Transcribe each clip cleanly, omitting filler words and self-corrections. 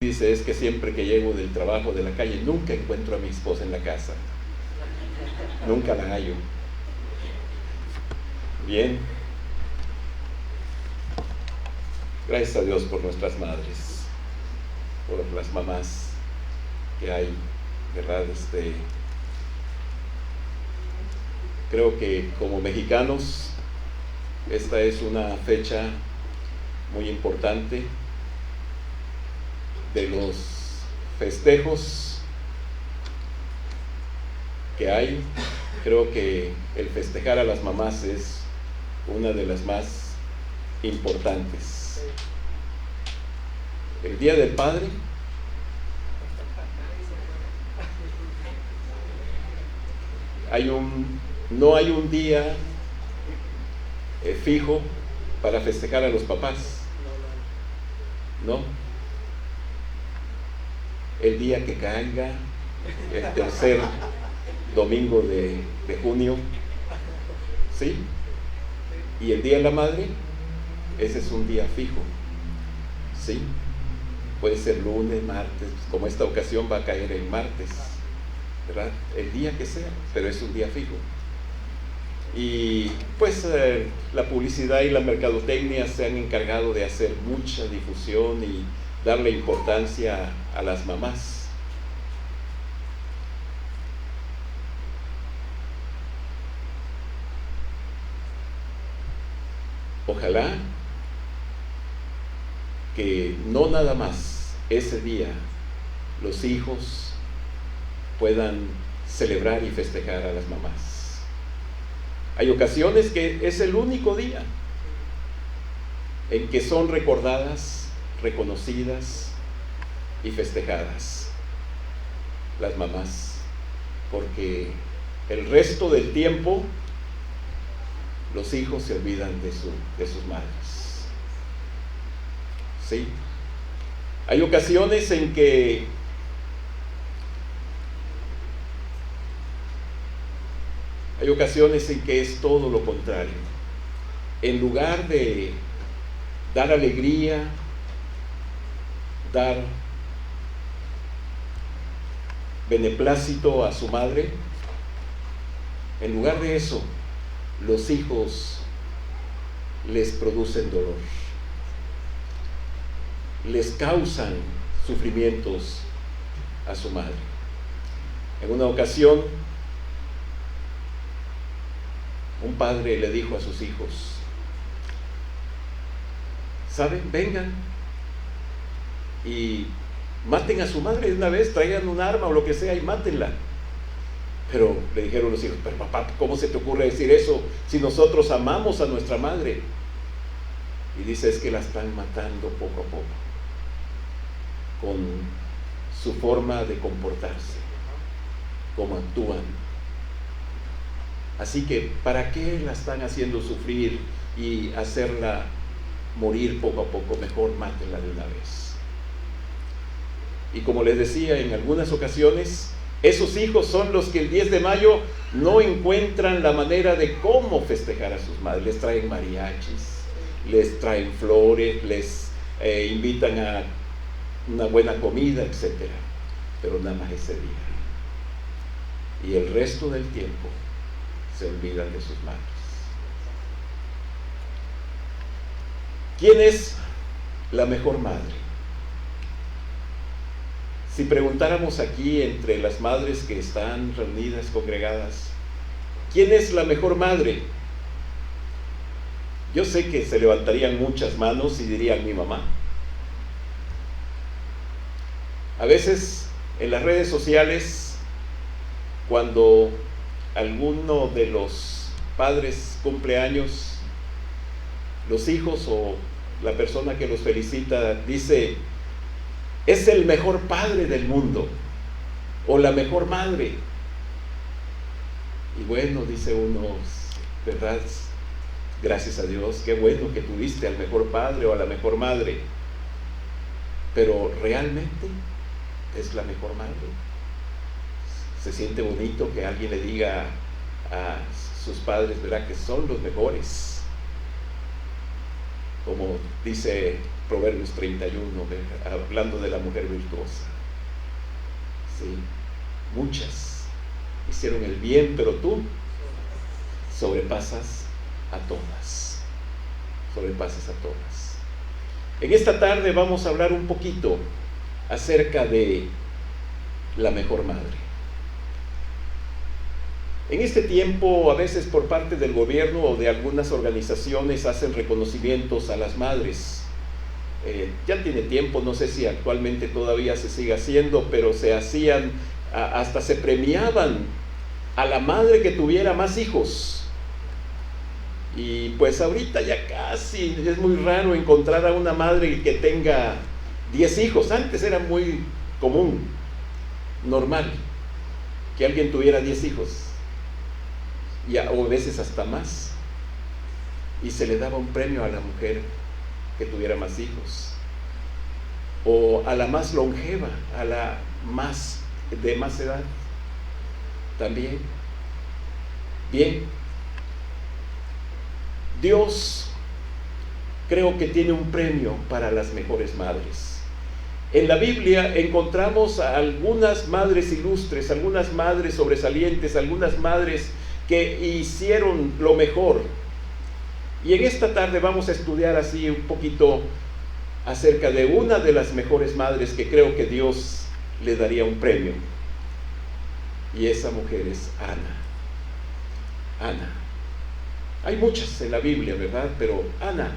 dice, es que siempre que llego del trabajo, de la calle, nunca encuentro a mi esposa en la casa. Nunca la hallo. Bien. Gracias a Dios por nuestras madres, por las mamás que hay, ¿verdad? Creo que como mexicanos, esta es una fecha muy importante. De los festejos que hay, creo que el festejar a las mamás es una de las más importantes. El Día del Padre no hay un día fijo para festejar a los papás, ¿no? El día que caiga, el tercer domingo de junio, ¿sí? Y el Día de la Madre, ese es un día fijo, ¿sí? Puede ser lunes, martes, como esta ocasión va a caer el martes, ¿verdad? El día que sea, pero es un día fijo. Y pues la publicidad y la mercadotecnia se han encargado de hacer mucha difusión y darle importancia a las mamás. Ojalá que no nada más ese día los hijos puedan celebrar y festejar a las mamás. Hay ocasiones que es el único día en que son recordadas, reconocidas y festejadas las mamás, porque el resto del tiempo los hijos se olvidan de sus madres. ¿Sí? Hay ocasiones en que es todo lo contrario. En lugar de dar alegría, dar beneplácito a su madre, en lugar de eso, los hijos les producen dolor, les causan sufrimientos a su madre. En una ocasión, un padre le dijo a sus hijos: ¿saben? Vengan y maten a su madre de una vez, traigan un arma o lo que sea y mátenla. Pero le dijeron los hijos: pero papá, ¿cómo se te ocurre decir eso si nosotros amamos a nuestra madre? Y dice: es que la están matando poco a poco con su forma de comportarse, cómo actúan. Así que, ¿para qué la están haciendo sufrir y hacerla morir poco a poco? Mejor mátenla de una vez. Y como les decía, en algunas ocasiones esos hijos son los que el 10 de mayo no encuentran la manera de cómo festejar a sus madres. Les traen mariachis, les traen flores, les invitan a una buena comida, etc. Pero nada más ese día. Y el resto del tiempo se olvidan de sus madres. ¿Quién es la mejor madre? Si preguntáramos aquí entre las madres que están reunidas, congregadas, ¿quién es la mejor madre? Yo sé que se levantarían muchas manos y dirían: mi mamá. A veces en las redes sociales, cuando alguno de los padres cumple años, los hijos o la persona que los felicita dice: es el mejor padre del mundo, o la mejor madre. Y bueno, dice uno, ¿verdad? Gracias a Dios, qué bueno que tuviste al mejor padre o a la mejor madre. Pero ¿realmente es la mejor madre? Se siente bonito que alguien le diga a sus padres, ¿verdad?, que son los mejores. como dice Proverbios 31, hablando de la mujer virtuosa. Sí, muchas hicieron el bien, pero tú sobrepasas a todas. Sobrepasas a todas. En esta tarde vamos a hablar un poquito acerca de la mejor madre. En este tiempo, a veces por parte del gobierno o de algunas organizaciones hacen reconocimientos a las madres. Ya tiene tiempo, no sé si actualmente todavía se sigue haciendo, pero se hacían, hasta se premiaban a la madre que tuviera más hijos. Y pues ahorita ya casi es muy raro encontrar a una madre que tenga 10 hijos. Antes era muy común, normal, que alguien tuviera 10 hijos. O a veces hasta más, y se le daba un premio a la mujer que tuviera más hijos, o a la más longeva, a la de más edad también. Bien, Dios creo que tiene un premio para las mejores madres. En la Biblia encontramos a algunas madres ilustres, algunas madres sobresalientes, algunas madres que hicieron lo mejor. Y en esta tarde vamos a estudiar así un poquito acerca de una de las mejores madres que creo que Dios le daría un premio. Y esa mujer es Ana. Ana. Hay muchas en la Biblia, ¿verdad? Pero Ana,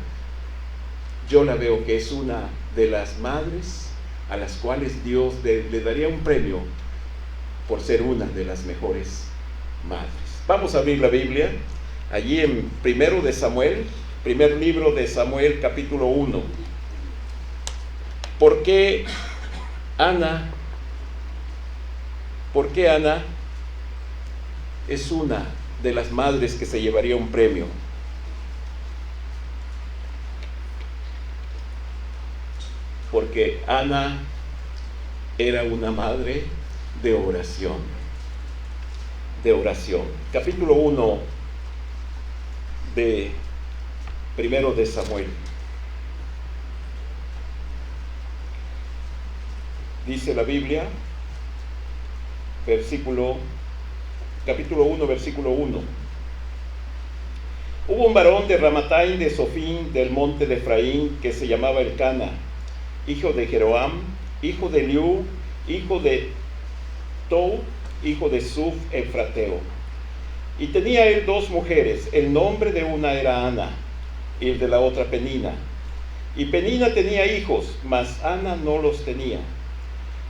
yo la veo que es una de las madres a las cuales Dios le daría un premio por ser una de las mejores madres. Vamos a abrir la Biblia, allí en primer libro de Samuel, capítulo 1. ¿Por qué Ana es una de las madres que se llevaría un premio? Porque Ana era una madre de oración. Capítulo 1 de primero de Samuel. Dice la Biblia, capítulo 1, versículo 1. Hubo un varón de Ramataim de Sofín, del monte de Efraín, que se llamaba Elcana, hijo de Jeroam, hijo de Eliú, hijo de Tou, hijo de Suf Efrateo. Y tenía él 2 mujeres. El nombre de una era Ana, y el de la otra Penina. Y Penina tenía hijos, mas Ana no los tenía.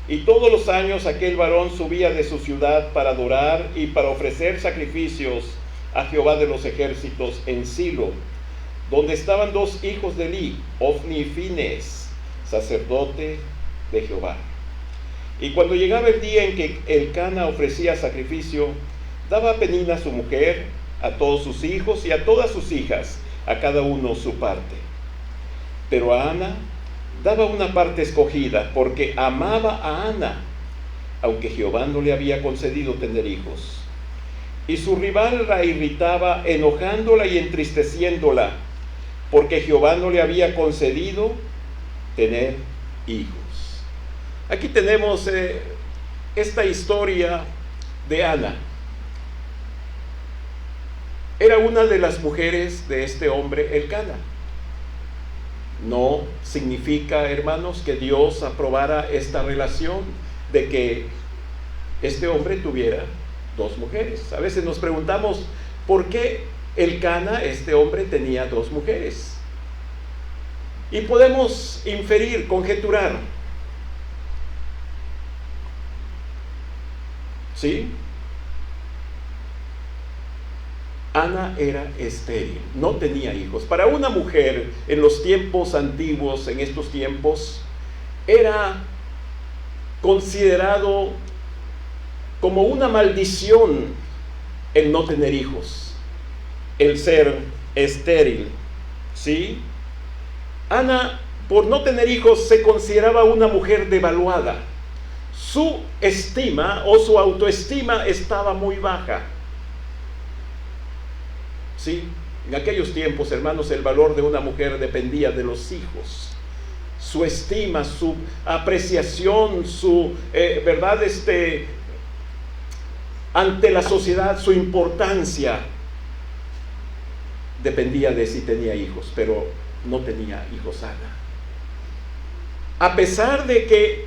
Y todos los años aquel varón subía de su ciudad para adorar y para ofrecer sacrificios a Jehová de los ejércitos en Silo, donde estaban 2 hijos de Eli, Ofni y Finehas, sacerdote de Jehová. Y cuando llegaba el día en que Elcana ofrecía sacrificio, daba a Penina su mujer, a todos sus hijos y a todas sus hijas, a cada uno su parte. Pero a Ana daba una parte escogida, porque amaba a Ana, aunque Jehová no le había concedido tener hijos. Y su rival la irritaba, enojándola y entristeciéndola, porque Jehová no le había concedido tener hijos. Aquí tenemos esta historia de Ana. Era una de las mujeres de este hombre Elcana. No significa, hermanos, que Dios aprobara esta relación de que este hombre tuviera 2 mujeres. A veces nos preguntamos, ¿por qué Elcana, este hombre, tenía 2 mujeres? Y podemos inferir, conjeturar. ¿Sí? Ana era estéril, no tenía hijos. Para una mujer en los tiempos antiguos, en estos tiempos, era considerado como una maldición el no tener hijos, el ser estéril, ¿sí? Ana, por no tener hijos, se consideraba una mujer devaluada. Su estima o su autoestima estaba muy baja. ¿Sí? En aquellos tiempos, hermanos, el valor de una mujer dependía de los hijos. Su estima, su apreciación, su verdad, ante la sociedad, su importancia dependía de si tenía hijos, pero no tenía hijos Ana. A pesar de que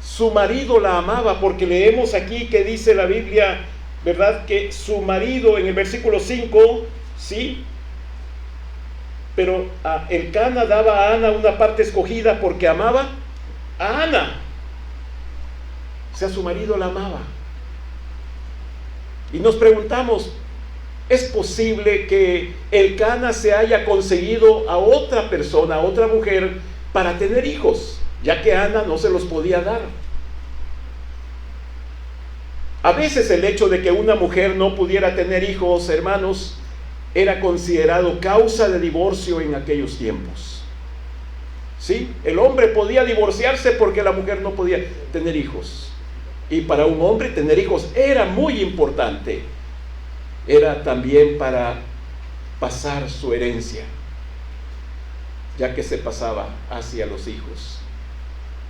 su marido la amaba, porque leemos aquí que dice la Biblia, ¿verdad?, que su marido, en el versículo 5, ¿sí?, pero Elcana daba a Ana una parte escogida porque amaba a Ana. O sea, su marido la amaba. Y nos preguntamos, ¿es posible que Elcana se haya conseguido a otra persona, a otra mujer, para tener hijos, ya que Ana no se los podía dar? A veces el hecho de que una mujer no pudiera tener hijos, hermanos, era considerado causa de divorcio en aquellos tiempos. ¿Sí? El hombre podía divorciarse porque la mujer no podía tener hijos. Y para un hombre tener hijos era muy importante. Era también para pasar su herencia, ya que se pasaba hacia los hijos.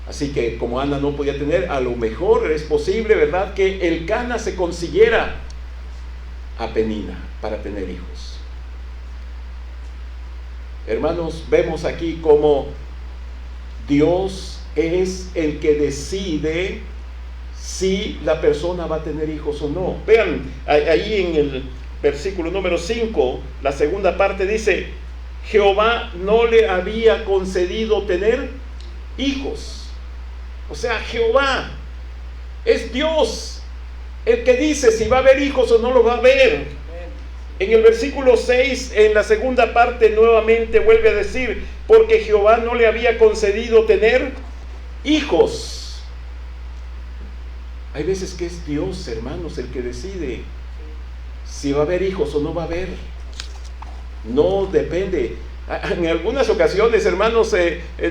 Así que como Ana no podía tener, a lo mejor es posible, ¿verdad?, que Elcana se consiguiera a Penina para tener hijos. Hermanos, vemos aquí cómo Dios es el que decide si la persona va a tener hijos o no. Vean, ahí en el versículo número 5, la segunda parte dice: Jehová no le había concedido tener hijos. O sea, Jehová es Dios el que dice si va a haber hijos o no lo va a haber. En el versículo 6, en la segunda parte, nuevamente vuelve a decir: porque Jehová no le había concedido tener hijos. Hay veces que es Dios, hermanos, el que decide si va a haber hijos o no va a haber. No depende. En algunas ocasiones, hermanos,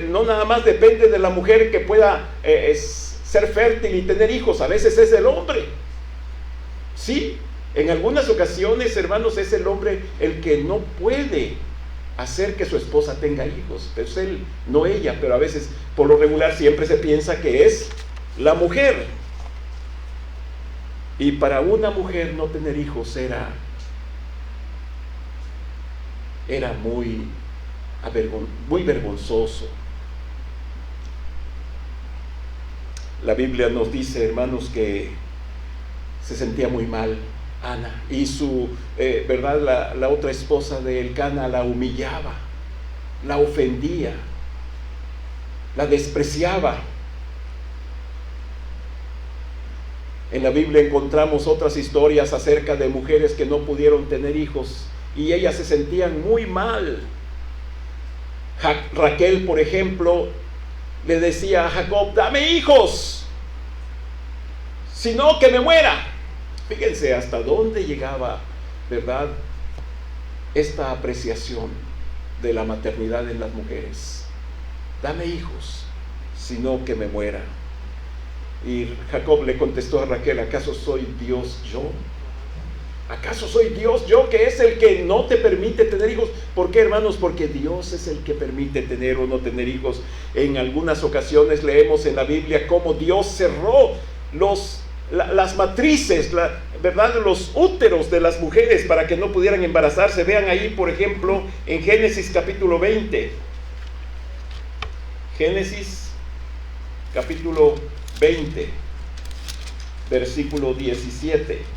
no nada más depende de la mujer que pueda ser fértil y tener hijos. A veces es el hombre. Sí. En algunas ocasiones, hermanos, es el hombre el que no puede hacer que su esposa tenga hijos. Es él, no ella, pero a veces, por lo regular, siempre se piensa que es la mujer. Y para una mujer no tener hijos era muy vergonzoso. La Biblia nos dice, hermanos, que se sentía muy mal Ana, y su verdad, la otra esposa de Elcana la humillaba, la ofendía, la despreciaba. En la Biblia encontramos otras historias acerca de mujeres que no pudieron tener hijos y ellas se sentían muy mal. Raquel, por ejemplo, le decía a Jacob: dame hijos, si no, que me muera. Fíjense hasta dónde llegaba, ¿verdad?, esta apreciación de la maternidad en las mujeres. Dame hijos, sino que me muera. Y Jacob le contestó a Raquel: ¿acaso soy Dios yo? ¿Acaso soy Dios yo, que es el que no te permite tener hijos? ¿Por qué, hermanos? Porque Dios es el que permite tener o no tener hijos. En algunas ocasiones leemos en la Biblia cómo Dios cerró las matrices, ¿verdad?, los úteros de las mujeres para que no pudieran embarazarse. Vean ahí, por ejemplo, en Génesis capítulo 20. Génesis capítulo 20, versículo 17.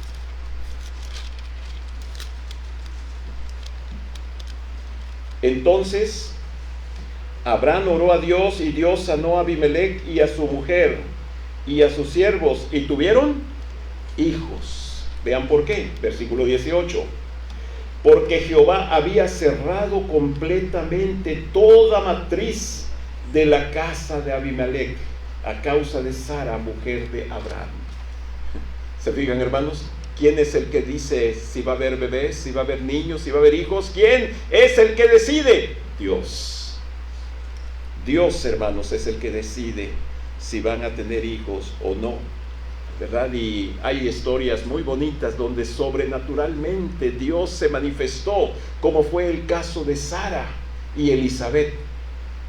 Entonces Abraham oró a Dios, y Dios sanó a Abimelech y a su mujer y a sus siervos, y tuvieron hijos. Vean por qué. Versículo 18. Porque Jehová había cerrado completamente toda matriz de la casa de Abimelech a causa de Sara, mujer de Abraham. ¿Se fijan, hermanos? ¿Quién es el que dice si va a haber bebés, si va a haber niños, si va a haber hijos? ¿Quién es el que decide? Dios. Dios, hermanos, es el que decide si van a tener hijos o no. ¿verdad? Y hay historias muy bonitas donde sobrenaturalmente Dios se manifestó, como fue el caso de Sara y Elizabeth.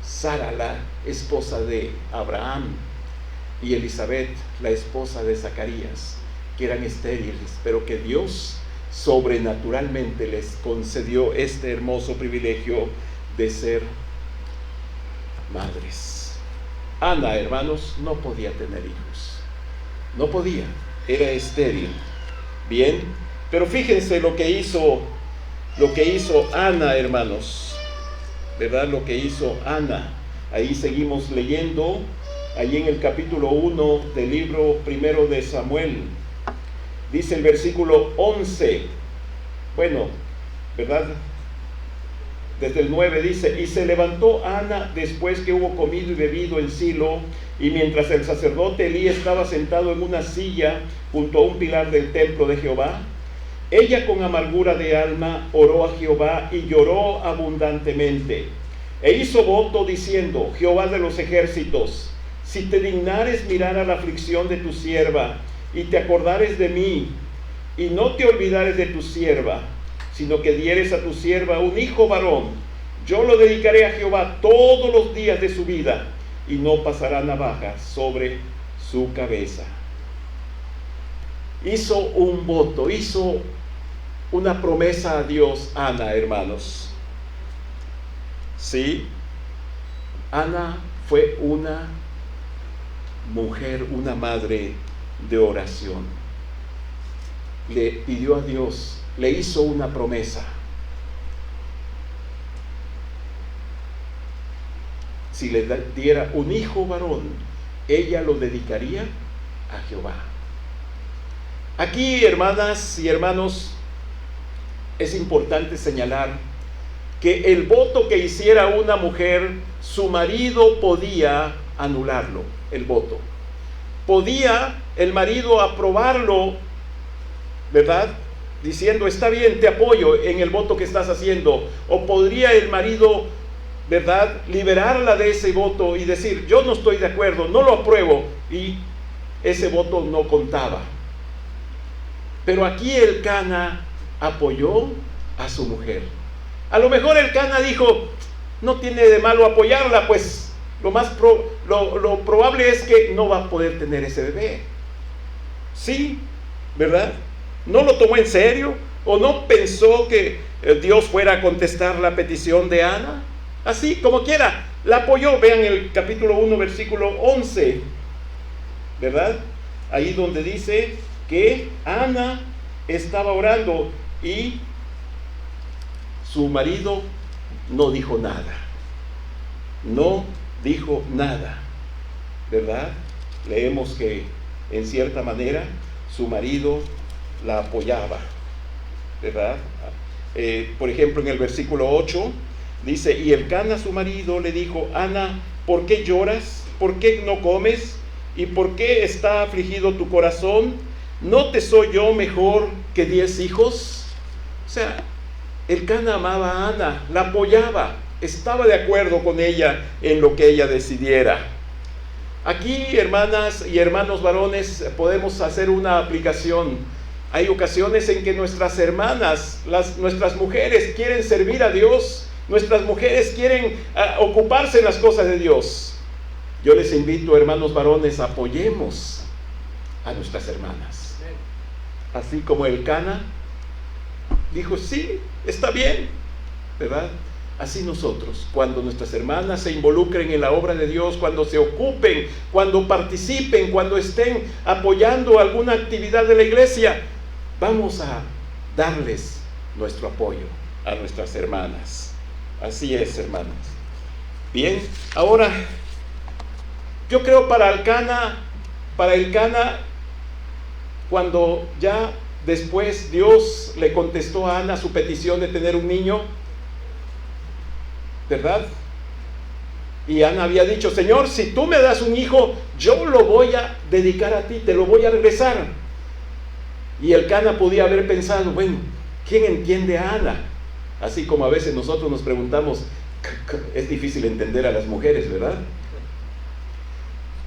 Sara, la esposa de Abraham, y Elizabeth, la esposa de Zacarías, que eran estériles, pero que Dios sobrenaturalmente les concedió este hermoso privilegio de ser madres. Ana, hermanos, no podía tener hijos. No podía, era estéril. Bien, pero fíjense lo que hizo Ana, hermanos, ¿verdad? Lo que hizo Ana. Ahí seguimos leyendo, ahí en el capítulo 1 del libro primero de Samuel. Dice el versículo 11, bueno, ¿verdad? Desde el 9 dice: y se levantó Ana después que hubo comido y bebido en Silo, y mientras el sacerdote Elí estaba sentado en una silla junto a un pilar del templo de Jehová, ella con amargura de alma oró a Jehová y lloró abundantemente, e hizo voto diciendo: Jehová de los ejércitos, si te dignares mirar a la aflicción de tu sierva, y te acordares de mí, y no te olvidares de tu sierva, sino que dieres a tu sierva un hijo varón, yo lo dedicaré a Jehová todos los días de su vida, y no pasará navaja sobre su cabeza. Hizo un voto, hizo una promesa a Dios, Ana, hermanos. Sí, Ana fue una mujer, una madre de oración. Le pidió a Dios, le hizo una promesa. Si le diera un hijo varón, ella lo dedicaría a Jehová. Aquí, hermanas y hermanos, es importante señalar que el voto que hiciera una mujer, su marido podía anularlo, el voto. Podía el marido aprobarlo, ¿verdad? Diciendo: está bien, te apoyo en el voto que estás haciendo. O podría el marido, ¿verdad?, liberarla de ese voto y decir: yo no estoy de acuerdo, no lo apruebo, y ese voto no contaba. Pero aquí el Cana apoyó a su mujer. A lo mejor el Cana dijo: no tiene de malo apoyarla, pues lo probable es que no va a poder tener ese bebé. Sí, ¿verdad? No lo tomó en serio, o no pensó que Dios fuera a contestar la petición de Ana. Así, como quiera, la apoyó. Vean el capítulo 1, versículo 11, ¿verdad? Ahí donde dice que Ana estaba orando y su marido no dijo nada. No dijo nada, ¿verdad? Leemos que en cierta manera su marido la apoyaba, ¿verdad? Por ejemplo, en el versículo 8 dice: y el Cana, su marido, le dijo: Ana, ¿por qué lloras? ¿Por qué no comes? ¿Y por qué está afligido tu corazón? ¿No te soy yo mejor que 10 hijos? O sea, el Cana amaba a Ana, la apoyaba, estaba de acuerdo con ella en lo que ella decidiera. Aquí, hermanas y hermanos varones, podemos hacer una aplicación. Hay ocasiones en que nuestras hermanas, nuestras mujeres quieren servir a Dios, nuestras mujeres quieren ocuparse en las cosas de Dios. Yo les invito, hermanos varones, apoyemos a nuestras hermanas. Así como el Cana dijo: sí, está bien, ¿verdad? Así nosotros, cuando nuestras hermanas se involucren en la obra de Dios, cuando se ocupen, cuando participen, cuando estén apoyando alguna actividad de la iglesia, vamos a darles nuestro apoyo a nuestras hermanas. Así es, hermanas. Bien, ahora, yo creo para el Cana, cuando ya después Dios le contestó a Ana su petición de tener un niño, ¿verdad? Y Ana había dicho: Señor, si tú me das un hijo, yo lo voy a dedicar a ti, te lo voy a regresar. Y el Cana podía haber pensado: bueno, ¿quién entiende a Ana? Así como a veces nosotros nos preguntamos, es difícil entender a las mujeres, ¿verdad?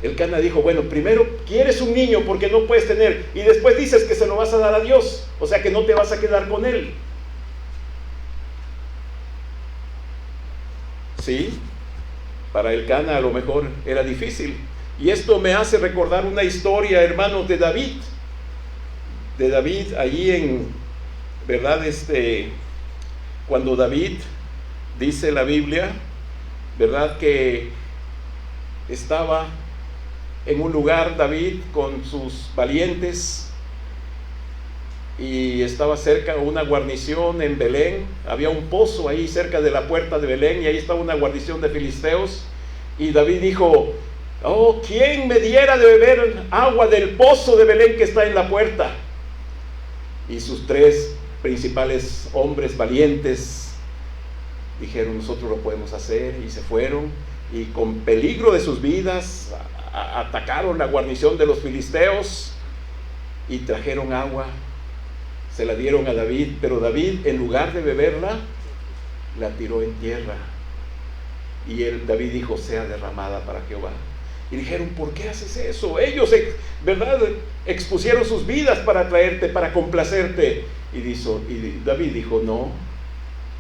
Elcana dijo, bueno, primero quieres un niño porque no puedes tener, y después dices que se lo vas a dar a Dios, o sea que no te vas a quedar con él. Sí, para Elcana a lo mejor era difícil. Y esto me hace recordar una historia, hermanos, de David. De David, allí en, ¿verdad? Cuando David, dice la Biblia, ¿verdad? Que estaba en un lugar David con sus valientes y estaba cerca una guarnición en Belén. Había un pozo ahí cerca de la puerta de Belén y ahí estaba una guarnición de filisteos. Y David dijo, oh, ¿quién me diera de beber agua del pozo de Belén que está en la puerta? Y sus 3 principales hombres valientes dijeron, nosotros lo podemos hacer, y se fueron, y con peligro de sus vidas atacaron la guarnición de los filisteos y trajeron agua, se la dieron a David, pero David, en lugar de beberla, la tiró en tierra, y David dijo, sea derramada para Jehová. Y dijeron, ¿por qué haces eso? Ellos, ¿verdad?, expusieron sus vidas para traerte, para complacerte. Y David dijo, no,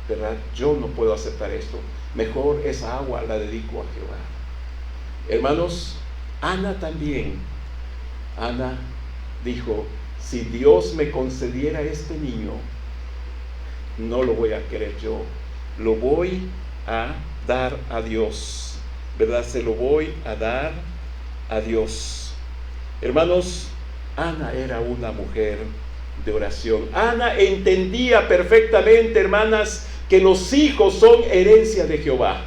¿verdad? Yo no puedo aceptar esto. Mejor esa agua la dedico a Jehová. Hermanos, Ana también. Ana dijo, si Dios me concediera este niño, no lo voy a querer yo, lo voy a dar a Dios, ¿verdad? Se lo voy a dar a Dios. Hermanos, Ana era una mujer de oración. Ana entendía perfectamente, hermanas, que los hijos son herencia de Jehová.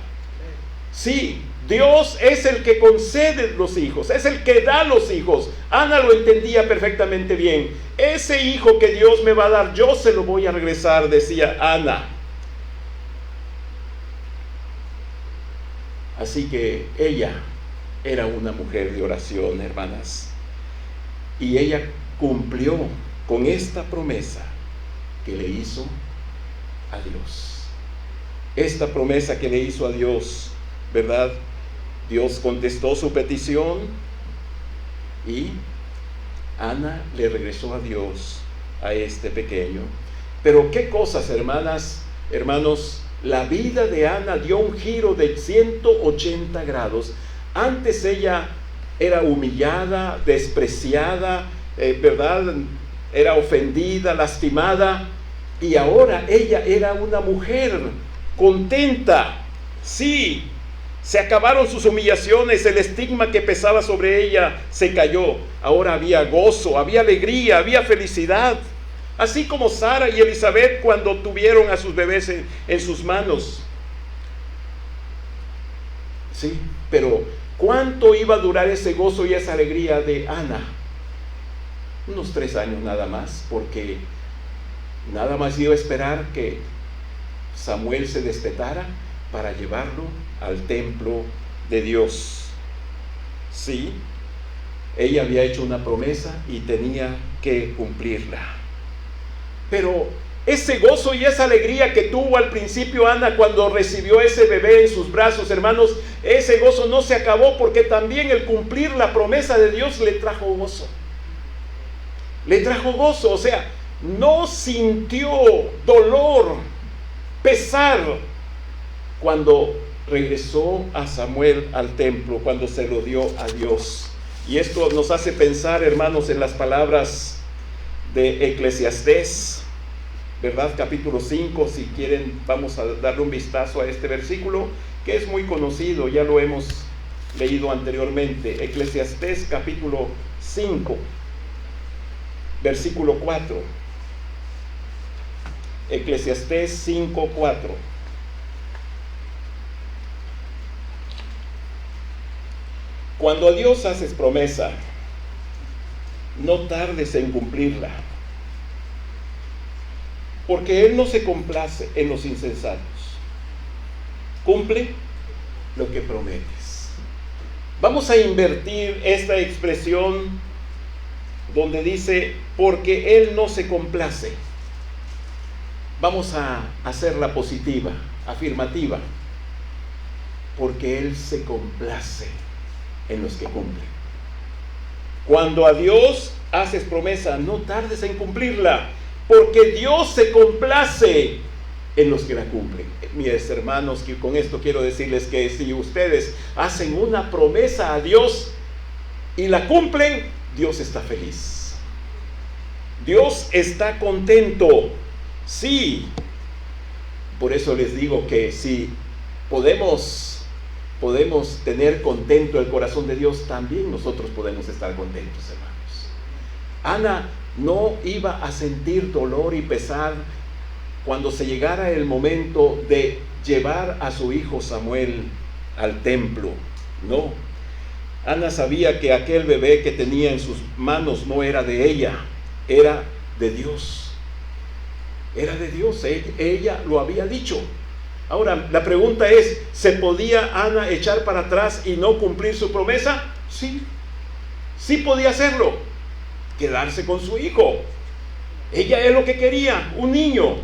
Sí, Dios es el que concede los hijos, es el que da los hijos. Ana lo entendía perfectamente bien. Ese hijo que Dios me va a dar, yo se lo voy a regresar, decía Ana. Así que ella era una mujer de oración, hermanas. Y ella cumplió con esta promesa que le hizo a Dios. Esta promesa que le hizo a Dios, ¿verdad? Dios contestó su petición y Ana le regresó a Dios a este pequeño. Pero qué cosas, hermanas, hermanos, la vida de Ana dio un giro de 180 grados. Antes ella era humillada, despreciada, ¿verdad? Era ofendida, lastimada, y ahora ella era una mujer contenta. Sí, se acabaron sus humillaciones, el estigma que pesaba sobre ella se cayó. Ahora había gozo, había alegría, había felicidad. Así como Sara y Elizabeth cuando tuvieron a sus bebés en sus manos. Sí, pero ¿cuánto iba a durar ese gozo y esa alegría de Ana? Unos 3 años nada más, porque nada más iba a esperar que Samuel se destetara para llevarlo al templo de Dios. Sí, ella había hecho una promesa y tenía que cumplirla. Pero ese gozo y esa alegría que tuvo al principio Ana cuando recibió ese bebé en sus brazos, hermanos, ese gozo no se acabó, porque también el cumplir la promesa de Dios le trajo gozo. Le trajo gozo, o sea, no sintió dolor, pesar, cuando regresó a Samuel al templo, cuando se lo dio a Dios. Y esto nos hace pensar, hermanos, en las palabras de Eclesiastés, ¿verdad? Capítulo 5, si quieren vamos a darle un vistazo a este versículo, que es muy conocido, ya lo hemos leído anteriormente. Eclesiastés capítulo 5, versículo 4. Eclesiastés 5, 4. Cuando a Dios haces promesa, no tardes en cumplirla, porque Él no se complace en los insensatos. Cumple lo que prometes. Vamos a invertir esta expresión donde dice, porque Él no se complace. Vamos a hacerla positiva, afirmativa, porque Él se complace en los que cumplen. Cuando a Dios haces promesa, no tardes en cumplirla, porque Dios se complace en los que la cumplen. Mis hermanos, que con esto quiero decirles que si ustedes hacen una promesa a Dios y la cumplen, Dios está feliz. Dios está contento. Sí. Por eso les digo que si podemos tener contento el corazón de Dios, también nosotros podemos estar contentos, hermanos. Ana no iba a sentir dolor y pesar cuando se llegara el momento de llevar a su hijo Samuel al templo. No. Ana sabía que aquel bebé que tenía en sus manos no era de ella, era de Dios. Era de Dios, ella lo había dicho. Ahora, la pregunta es, ¿se podía Ana echar para atrás y no cumplir su promesa? Sí, sí podía hacerlo, quedarse con su hijo. Ella es lo que quería, un niño.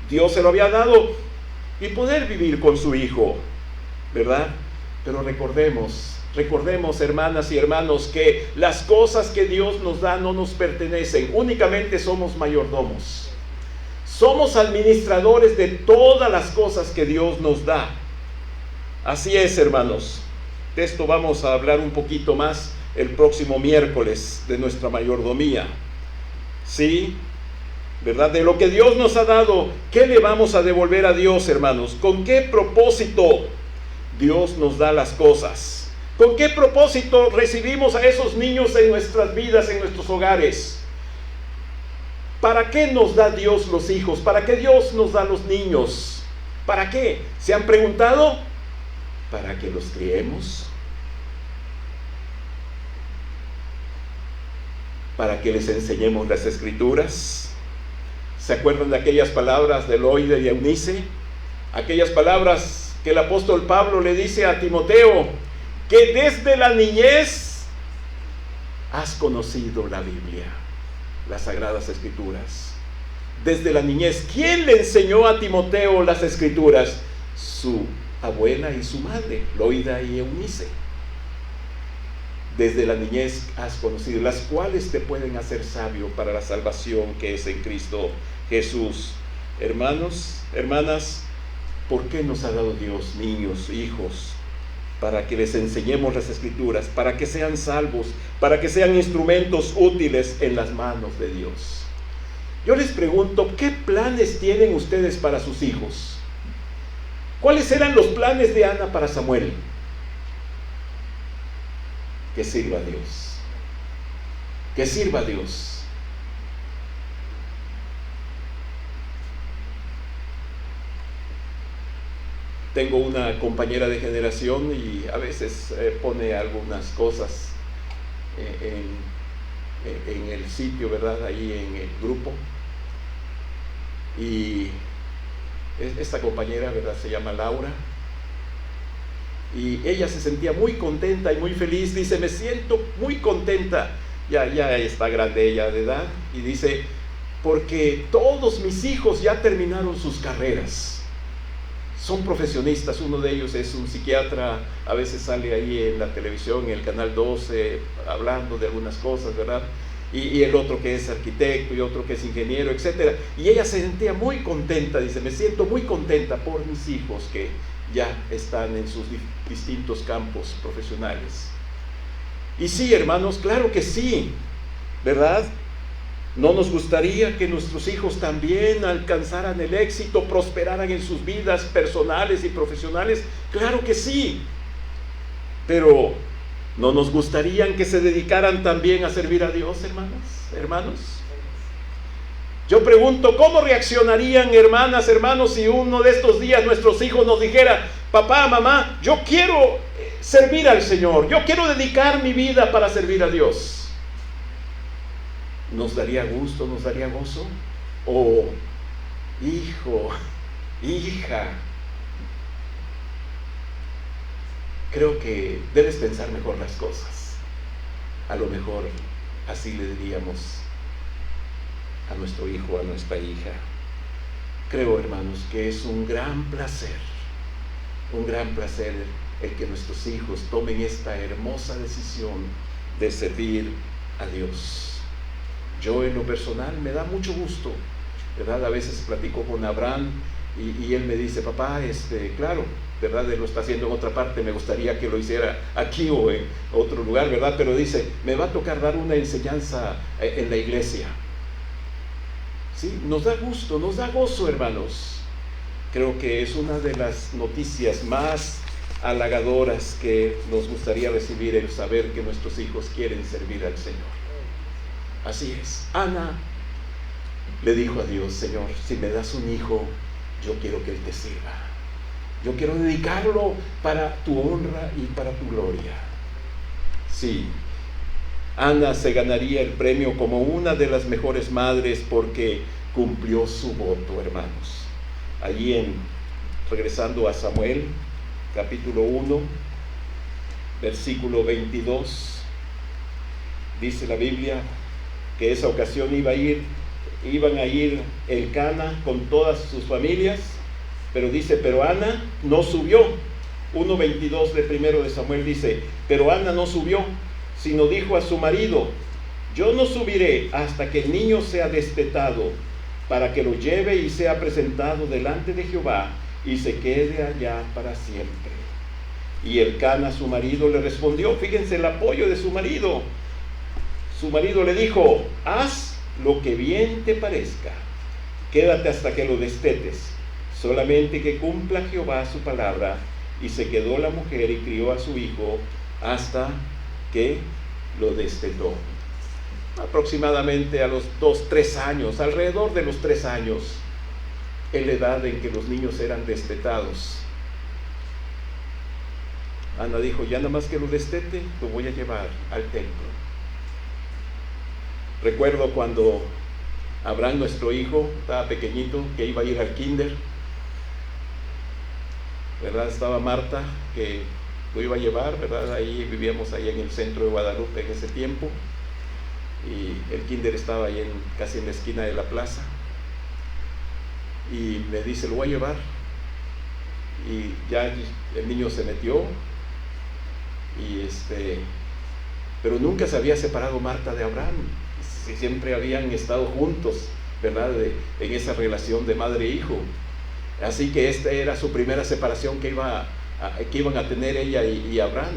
Dios se lo había dado y poder vivir con su hijo, ¿verdad? Pero recordemos, hermanas y hermanos, que las cosas que Dios nos da no nos pertenecen, únicamente somos mayordomos. Somos administradores de todas las cosas que Dios nos da. Así es, hermanos. De esto vamos a hablar un poquito más el próximo miércoles, de nuestra mayordomía. ¿Sí? ¿Verdad? De lo que Dios nos ha dado, ¿qué le vamos a devolver a Dios, hermanos? ¿Con qué propósito Dios nos da las cosas? ¿Con qué propósito recibimos a esos niños en nuestras vidas, en nuestros hogares? ¿Para qué nos da Dios los hijos? ¿Para qué Dios nos da los niños? ¿Para qué? ¿Se han preguntado? ¿Para que los criemos? ¿Para que les enseñemos las Escrituras? ¿Se acuerdan de aquellas palabras de Loide y Eunice? Aquellas palabras que el apóstol Pablo le dice a Timoteo, que desde la niñez has conocido la Biblia, las Sagradas Escrituras. Desde la niñez, ¿quién le enseñó a Timoteo las Escrituras? Su abuela y su madre, Loida y Eunice. Desde la niñez has conocido, las cuales te pueden hacer sabio para la salvación que es en Cristo Jesús. Hermanos, hermanas, ¿por qué nos ha dado Dios niños, hijos? Para que les enseñemos las Escrituras, para que sean salvos, para que sean instrumentos útiles en las manos de Dios. Yo les pregunto, ¿qué planes tienen ustedes para sus hijos? ¿Cuáles eran los planes de Ana para Samuel? Que sirva a Dios. Que sirva a Dios. Tengo una compañera de generación y a veces pone algunas cosas en el sitio, ¿verdad? Ahí en el grupo. Y esta compañera, ¿verdad? Se llama Laura. Y ella se sentía muy contenta y muy feliz. Dice, me siento muy contenta. Ya está grande ella de edad. Y dice, porque todos mis hijos ya terminaron sus carreras. Son profesionistas, uno de ellos es un psiquiatra, a veces sale ahí en la televisión, en el canal 12, hablando de algunas cosas, ¿verdad? Y el otro que es arquitecto y otro que es ingeniero, etc. Y ella se sentía muy contenta, dice, me siento muy contenta por mis hijos que ya están en sus distintos campos profesionales. Y sí, hermanos, claro que sí, ¿verdad? ¿No nos gustaría que nuestros hijos también alcanzaran el éxito, prosperaran en sus vidas personales y profesionales? Claro que sí. Pero ¿no nos gustaría que se dedicaran también a servir a Dios, hermanos? Yo pregunto, ¿cómo reaccionarían, hermanas, hermanos, si uno de estos días nuestros hijos nos dijera, papá, mamá, yo quiero servir al Señor, yo quiero dedicar mi vida para servir a Dios? ¿Nos daría gusto, nos daría gozo? Oh, hijo, hija, creo que debes pensar mejor las cosas. A lo mejor así le diríamos a nuestro hijo, a nuestra hija. Creo, hermanos, que es un gran placer el que nuestros hijos tomen esta hermosa decisión de servir a Dios. Yo en lo personal me da mucho gusto, ¿verdad? A veces platico con Abraham y él me dice, papá, claro, ¿verdad? Él lo está haciendo en otra parte, me gustaría que lo hiciera aquí o en otro lugar, ¿verdad? Pero dice, me va a tocar dar una enseñanza en la iglesia. Sí, nos da gusto, nos da gozo, hermanos. Creo que es una de las noticias más halagadoras que nos gustaría recibir, el saber que nuestros hijos quieren servir al Señor. Así es. Ana le dijo a Dios, Señor, si me das un hijo, yo quiero que él te sirva. Yo quiero dedicarlo para tu honra y para tu gloria. Sí, Ana se ganaría el premio como una de las mejores madres porque cumplió su voto, hermanos. Allí regresando a Samuel, capítulo 1, versículo 22, dice la Biblia que esa ocasión iban a ir Elcana con todas sus familias, pero dice, pero Ana no subió. 1:22 de primero de Samuel dice, pero Ana no subió, sino dijo a su marido, yo no subiré hasta que el niño sea destetado, para que lo lleve y sea presentado delante de Jehová, y se quede allá para siempre. Y Elcana, su marido, le respondió, fíjense el apoyo de su marido. Su marido le dijo, haz lo que bien te parezca, quédate hasta que lo destetes, solamente que cumpla Jehová su palabra. Y se quedó la mujer y crió a su hijo hasta que lo destetó. Aproximadamente a los 2-3 años, alrededor de los 3 años, en la edad en que los niños eran destetados, Ana dijo, ya nada más que lo destete, lo voy a llevar al templo. Recuerdo cuando Abraham, nuestro hijo, estaba pequeñito, que iba a ir al kinder, ¿verdad? Estaba Marta, que lo iba a llevar, ¿verdad? Ahí vivíamos ahí en el centro de Guadalupe en ese tiempo, y el kinder estaba ahí casi en la esquina de la plaza, y me dice, lo voy a llevar, y ya el niño se metió, y pero nunca se había separado Marta de Abraham, siempre habían estado juntos, ¿verdad? En esa relación de madre e hijo. Así que esta era su primera separación que iban a tener ella y Abraham.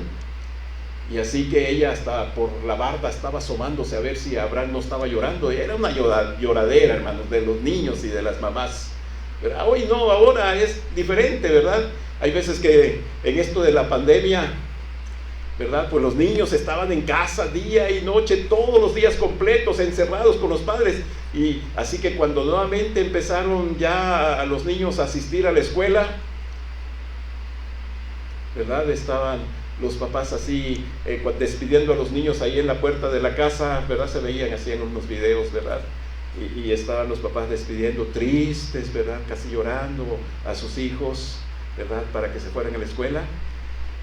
Y así que ella hasta por la barda estaba asomándose a ver si Abraham no estaba llorando. Y era una lloradera, hermanos, de los niños y de las mamás. Pero hoy no, ahora es diferente, ¿verdad? Hay veces que en esto de la pandemia, ¿verdad? Pues los niños estaban en casa día y noche, todos los días completos, encerrados con los padres. Y así que cuando nuevamente empezaron ya a los niños a asistir a la escuela, ¿verdad? Estaban los papás así despidiendo a los niños ahí en la puerta de la casa, ¿verdad? Se veían así en unos videos, ¿verdad? Y estaban los papás despidiendo, tristes, ¿verdad? Casi llorando a sus hijos, ¿verdad? Para que se fueran a la escuela.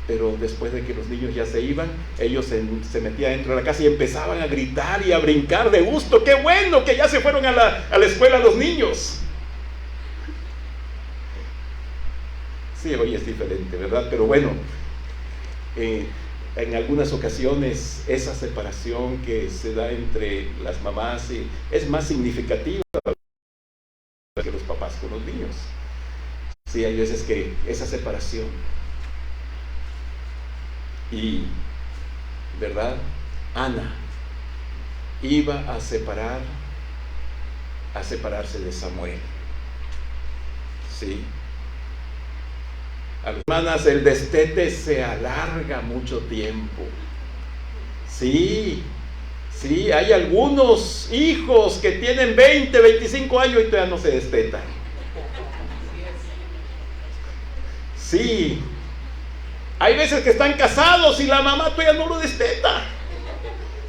Pero después de que los niños ya se iban, ellos se metían dentro de la casa y empezaban a gritar y a brincar de gusto. ¡Qué bueno que ya se fueron a la escuela los niños! Sí, hoy es diferente, ¿verdad? Pero bueno, en algunas ocasiones esa separación que se da entre las mamás es más significativa que los papás con los niños. Sí, hay veces que esa separación, y ¿verdad? Ana iba a separarse de Samuel. Sí. A las hermanas, el destete se alarga mucho tiempo. Sí, hay algunos hijos que tienen 20, 25 años y todavía no se destetan. Sí. Hay veces que están casados y la mamá todavía no lo desteta.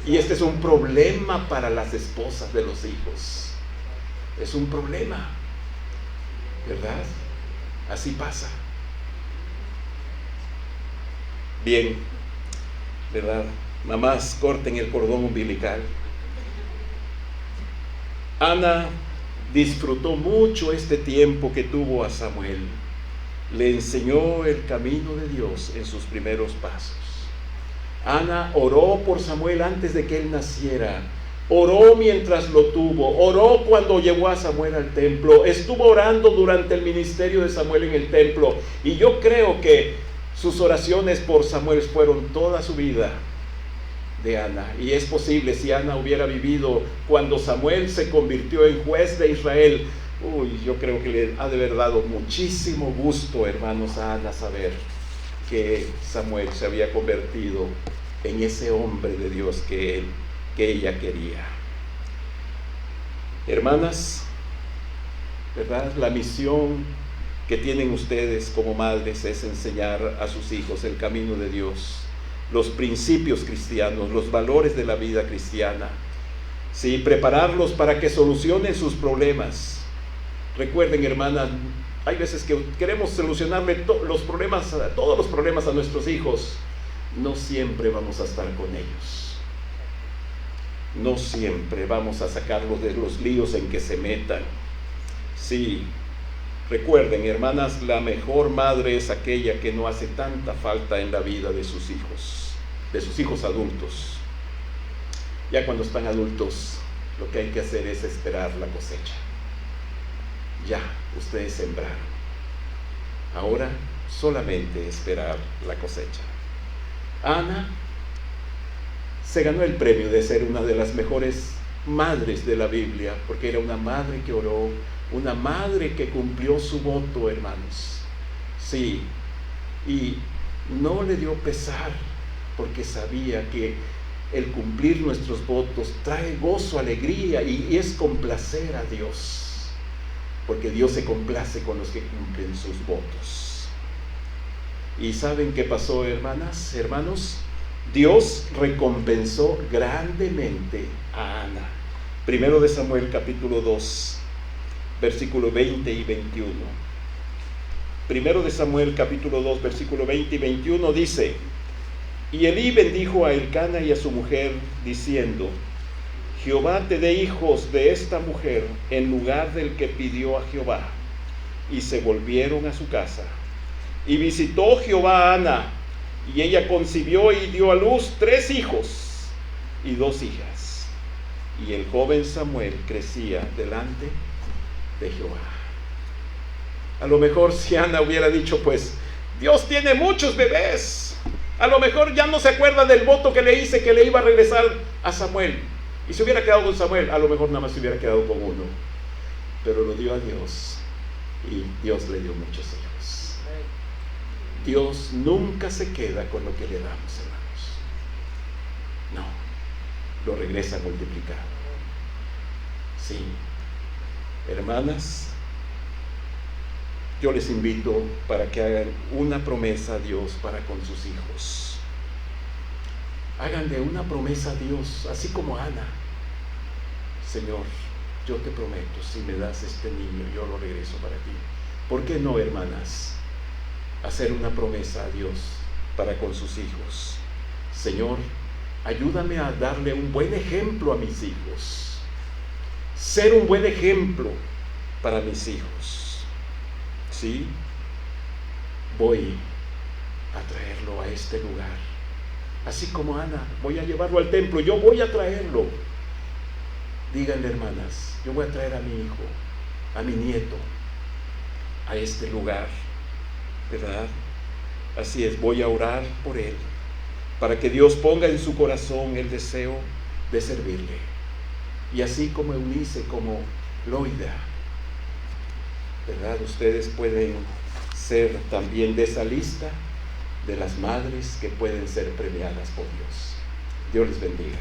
Y este es un problema para las esposas de los hijos. Es un problema, ¿verdad? Así pasa. Bien, ¿verdad? Mamás, corten el cordón umbilical. Ana disfrutó mucho este tiempo que tuvo a Samuel. le enseñó el camino de Dios en sus primeros pasos. Ana oró por Samuel antes de que él naciera. Oró mientras lo tuvo, oró cuando llevó a Samuel al templo, estuvo orando durante el ministerio de Samuel en el templo, y yo creo que sus oraciones por Samuel fueron toda su vida de Ana. Y es posible, si Ana hubiera vivido cuando Samuel se convirtió en juez de Israel, yo creo que le ha de haber dado muchísimo gusto, hermanos, a Ana saber que Samuel se había convertido en ese hombre de Dios que ella quería. Hermanas, ¿verdad? La misión que tienen ustedes como madres es enseñar a sus hijos el camino de Dios, los principios cristianos, los valores de la vida cristiana. Sí, prepararlos para que solucionen sus problemas. Recuerden, hermanas, hay veces que queremos solucionarle todos los problemas a nuestros hijos. No siempre vamos a estar con ellos. No siempre vamos a sacarlos de los líos en que se metan. Sí, recuerden, hermanas, la mejor madre es aquella que no hace tanta falta en la vida de sus hijos adultos. Ya cuando están adultos, lo que hay que hacer es esperar la cosecha. Ya, ustedes sembraron. Ahora solamente esperar la cosecha. Ana se ganó el premio de ser una de las mejores madres de la Biblia, porque era una madre que oró, una madre que cumplió su voto, hermanos. Sí, y no le dio pesar, porque sabía que el cumplir nuestros votos trae gozo, alegría, y es complacer a Dios, porque Dios se complace con los que cumplen sus votos. ¿Y saben qué pasó, hermanas, hermanos? Dios recompensó grandemente a Ana. Primero de Samuel capítulo 2, versículo 20 y 21. Primero de Samuel capítulo 2, versículo 20 y 21 dice: Y Elí bendijo a Elcana y a su mujer, diciendo: Jehová te dé hijos de esta mujer en lugar del que pidió a Jehová. Y se volvieron a su casa. Y visitó Jehová a Ana, y ella concibió y dio a luz 3 hijos y 2 hijas. Y el joven Samuel crecía delante de Jehová. A lo mejor si Ana hubiera dicho, pues, Dios tiene muchos bebés, a lo mejor ya no se acuerda del voto que le hice que le iba a regresar a Samuel, y se hubiera quedado con Samuel, a lo mejor nada más se hubiera quedado con uno. Pero lo dio a Dios, y Dios le dio muchos hijos. Dios nunca se queda con lo que le damos, hermanos. No, lo regresa multiplicado. Sí, hermanas, yo les invito para que hagan una promesa a Dios para con sus hijos. Háganle una promesa a Dios, así como Ana. Señor, yo te prometo, si me das este niño, yo lo regreso para ti. ¿Por qué no, hermanas? Hacer una promesa a Dios para con sus hijos. Señor, ayúdame a darle un buen ejemplo a mis hijos. Ser un buen ejemplo para mis hijos. ¿Sí? Voy a traerlo a este lugar. Así como Ana, voy a llevarlo al templo. Yo voy a traerlo. Díganle, hermanas, yo voy a traer a mi hijo, a mi nieto, a este lugar. ¿Verdad? Así es, voy a orar por él, para que Dios ponga en su corazón el deseo de servirle. Y así como Eunice, como Loida, ¿verdad? Ustedes pueden ser también de esa lista de las madres que pueden ser premiadas por Dios. Dios les bendiga.